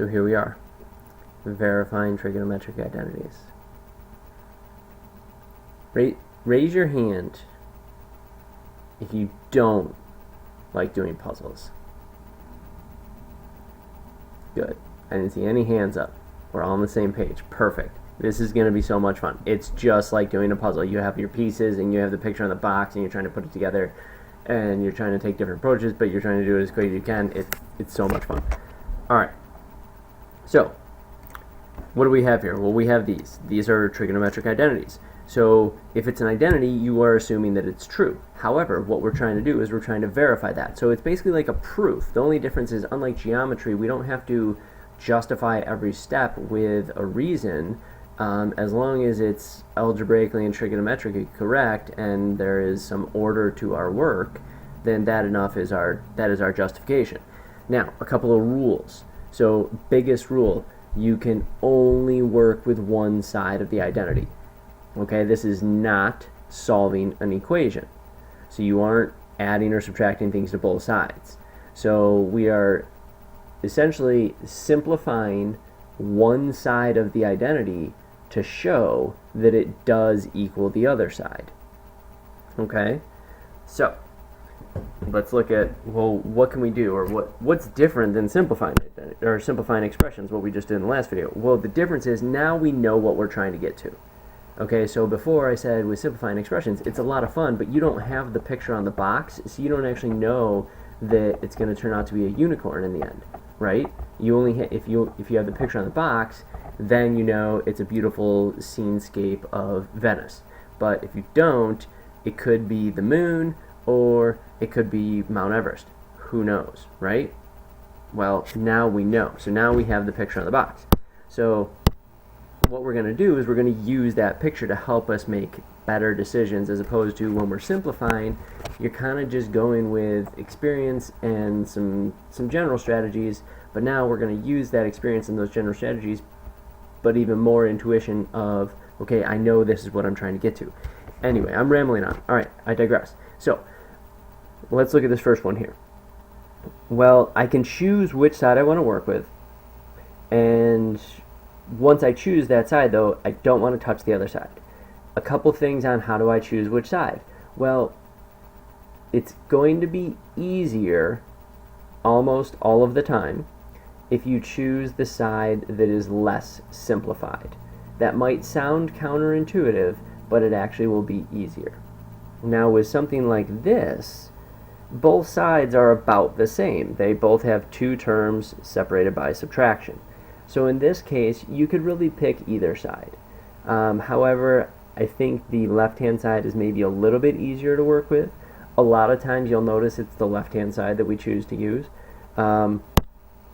So here we are, verifying trigonometric identities. Raise your hand if you don't like doing puzzles. Good. I didn't see any hands up. We're all on the same page. Perfect. This is going to be so much fun. It's just like doing a puzzle. You have your pieces and you have the picture on the box and you're trying to put it together and you're trying to take different approaches, but you're trying to do it as quick as you can. It's so much fun. Alright. So, what do we have here? Well, we have these. These are trigonometric identities. So, if it's an identity, you are assuming that it's true. However, what we're trying to do is we're trying to verify that. So, it's basically like a proof. The only difference is, unlike geometry, we don't have to justify every step with a reason. As long as it's algebraically and trigonometrically correct and there is some order to our work, then that is our justification. Now, a couple of rules. So, biggest rule, you can only work with one side of the identity. Okay, this is not solving an equation. So you aren't adding or subtracting things to both sides. So we are essentially simplifying one side of the identity to show that it does equal the other side. Okay? So, let's look at, well, what can we do, or what's different than simplifying expressions, what we just did in the last video? Well, the difference is now we know what we're trying to get to. Okay, so before I said with simplifying expressions, it's a lot of fun, but you don't have the picture on the box, so you don't actually know that it's going to turn out to be a unicorn in the end, right? You only if you have the picture on the box, then you know it's a beautiful scenescape of Venice. But if you don't, it could be the moon, or it could be Mount Everest. Who knows, right? Well, now we know. So now we have the picture on the box. So what we're going to do is we're going to use that picture to help us make better decisions, as opposed to when we're simplifying, you're kind of just going with experience and some general strategies, but now we're going to use that experience and those general strategies, but even more intuition of, okay, I know this is what I'm trying to get to. Anyway, I'm rambling on. Alright, I digress. So, let's look at this first one here. Well, I can choose which side I want to work with, and once I choose that side, though, I don't want to touch the other side. A couple things on how do I choose which side. Well, it's going to be easier almost all of the time if you choose the side that is less simplified. That might sound counterintuitive, but it actually will be easier. Now, with something like this, both sides are about the same. They both have two terms separated by subtraction. So in this case, you could really pick either side. However, I think the left-hand side is maybe a little bit easier to work with. A lot of times you'll notice it's the left-hand side that we choose to use. And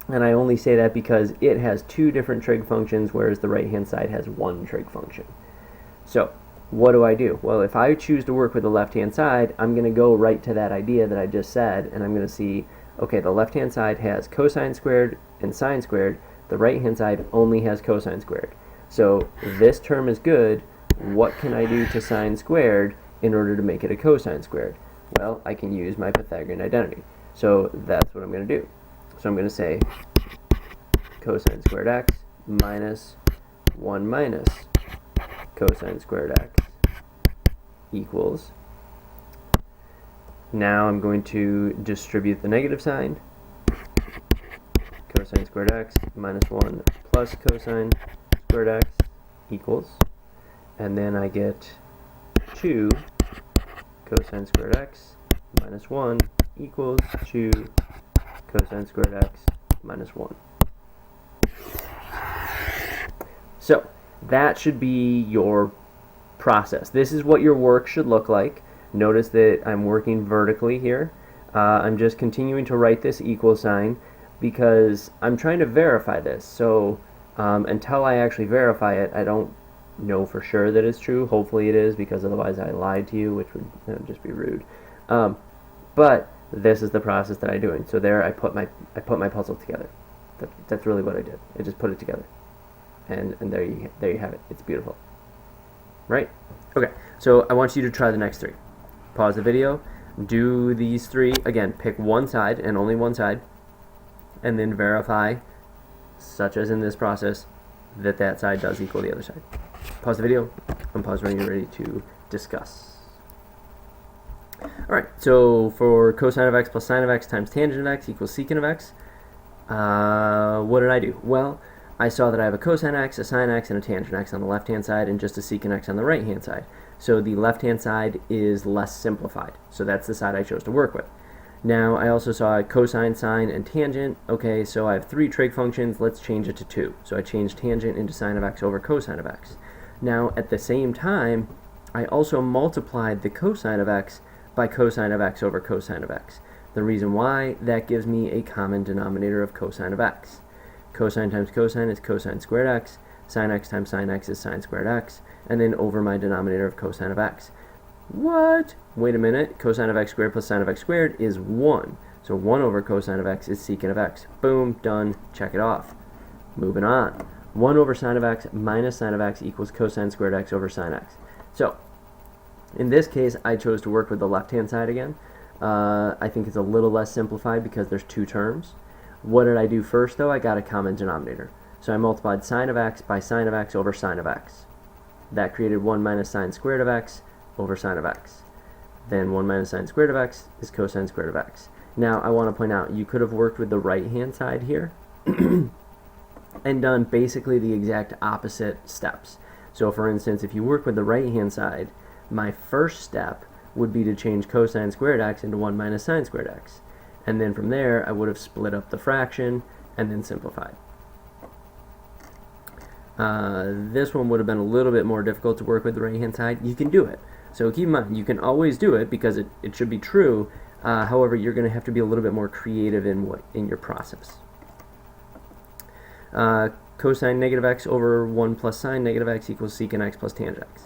I only say that because it has two different trig functions, whereas the right-hand side has one trig function. So, what do? Well, if I choose to work with the left-hand side, I'm going to go right to that idea that I just said, and I'm going to see, okay, the left-hand side has cosine squared and sine squared. The right-hand side only has cosine squared. So this term is good. What can I do to sine squared in order to make it a cosine squared? Well, I can use my Pythagorean identity. So that's what I'm going to do. So I'm going to say cosine squared x minus 1 minus cosine squared x equals. Now I'm going to distribute the negative sign. Cosine squared x minus 1 plus cosine squared x equals, and then I get 2 cosine squared x minus 1 equals 2 cosine squared x minus 1. So that should be your process. This is what your work should look like. Notice that I'm working vertically here. I'm just continuing to write this equal sign because I'm trying to verify this. So until I actually verify it, I don't know for sure that it's true. Hopefully it is, because otherwise I lied to you, which would just be rude. But this is the process that I'm doing. So there I put my puzzle together. That's really what I did. I just put it together. And there you have it. It's beautiful. Right? Okay, so I want you to try the next three. Pause the video, do these three. Again, pick one side and only one side, and then verify such as in this process, that side does equal the other side. Pause the video, unpause when you're ready to discuss. Alright, so for cosine of x plus sine of x times tangent of x equals secant of x, what did I do? Well, I saw that I have a cosine x, a sine x, and a tangent x on the left-hand side, and just a secant x on the right-hand side. So the left-hand side is less simplified. So that's the side I chose to work with. Now, I also saw cosine, sine, and tangent. Okay, so I have 3 trig functions. Let's change it to 2. So I changed tangent into sine of x over cosine of x. Now, at the same time, I also multiplied the cosine of x by cosine of x over cosine of x. The reason why, that gives me a common denominator of cosine of x. Cosine times cosine is cosine squared x. Sine x times sine x is sine squared x. And then over my denominator of cosine of x. What? Wait a minute. Cosine of x squared plus sine of x squared is 1. So 1 over cosine of x is secant of x. Boom, done. Check it off. Moving on. 1 over sine of x minus sine of x equals cosine squared x over sine x. So, in this case, I chose to work with the left-hand side again. I think it's a little less simplified because there's 2 terms. What did I do first, though? I got a common denominator. So I multiplied sine of x by sine of x over sine of x. That created 1 minus sine squared of x over sine of x. Then 1 minus sine squared of x is cosine squared of x. Now, I want to point out, you could have worked with the right-hand side here and done basically the exact opposite steps. So, for instance, if you work with the right-hand side, my first step would be to change cosine squared x into 1 minus sine squared x. And then from there, I would have split up the fraction and then simplified. This one would have been a little bit more difficult to work with the right-hand side. You can do it. So keep in mind, you can always do it because it should be true. However, you're going to have to be a little bit more creative in your process. Cosine negative x over 1 plus sine negative x equals secant x plus tangent x.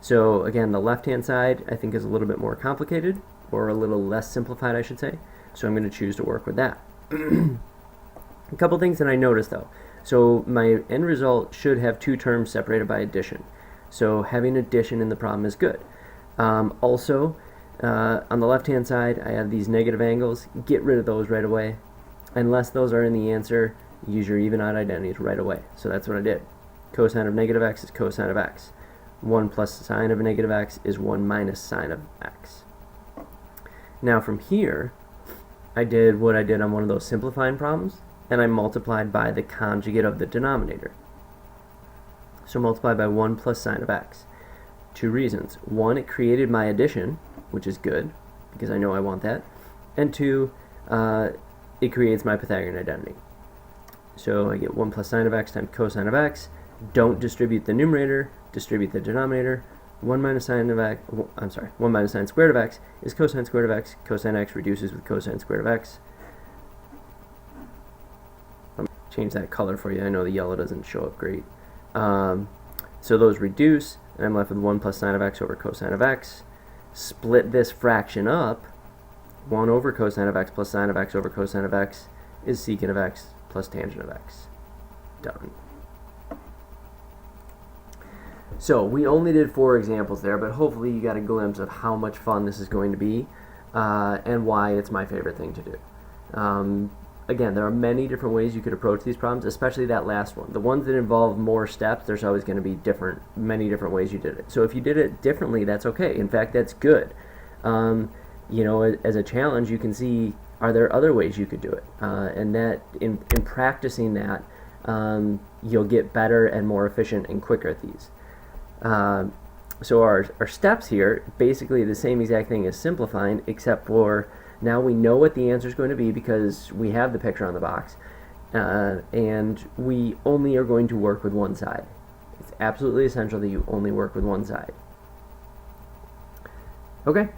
So again, the left-hand side I think is a little bit more complicated, or a little less simplified, I should say. So I'm going to choose to work with that. A couple things that I noticed though. So my end result should have 2 terms separated by addition. So having addition in the problem is good. Also, on the left-hand side, I have these negative angles. Get rid of those right away. Unless those are in the answer, use your even odd identities right away. So that's what I did. Cosine of negative x is cosine of x. 1 plus sine of negative x is 1 minus sine of x. Now from here, I did what I did on one of those simplifying problems, and I multiplied by the conjugate of the denominator. So multiply by 1 plus sine of x. 2 reasons. 1, it created my addition, which is good, because I know I want that. And 2, it creates my Pythagorean identity. So I get 1 plus sine of x times cosine of x. Don't distribute the numerator, distribute the denominator. 1 minus sine of x, 1 minus sine squared of x is cosine squared of x. Cosine x reduces with cosine squared of x. Let me change that color for you. I know the yellow doesn't show up great. So those reduce, and I'm left with 1 plus sine of x over cosine of x. Split this fraction up. 1 over cosine of x plus sine of x over cosine of x is secant of x plus tangent of x. Done. So we only did 4 examples there, but hopefully you got a glimpse of how much fun this is going to be and why it's my favorite thing to do. Again, there are many different ways you could approach these problems, especially that last one. The ones that involve more steps, there's always going to be many different ways you did it. So if you did it differently, that's okay. In fact, that's good. You know, as a challenge, you can see, are there other ways you could do it? And that, in practicing that, you'll get better and more efficient and quicker at these. So our steps here, basically the same exact thing as simplifying, except for now we know what the answer is going to be because we have the picture on the box, and we only are going to work with one side. It's absolutely essential that you only work with one side. Okay.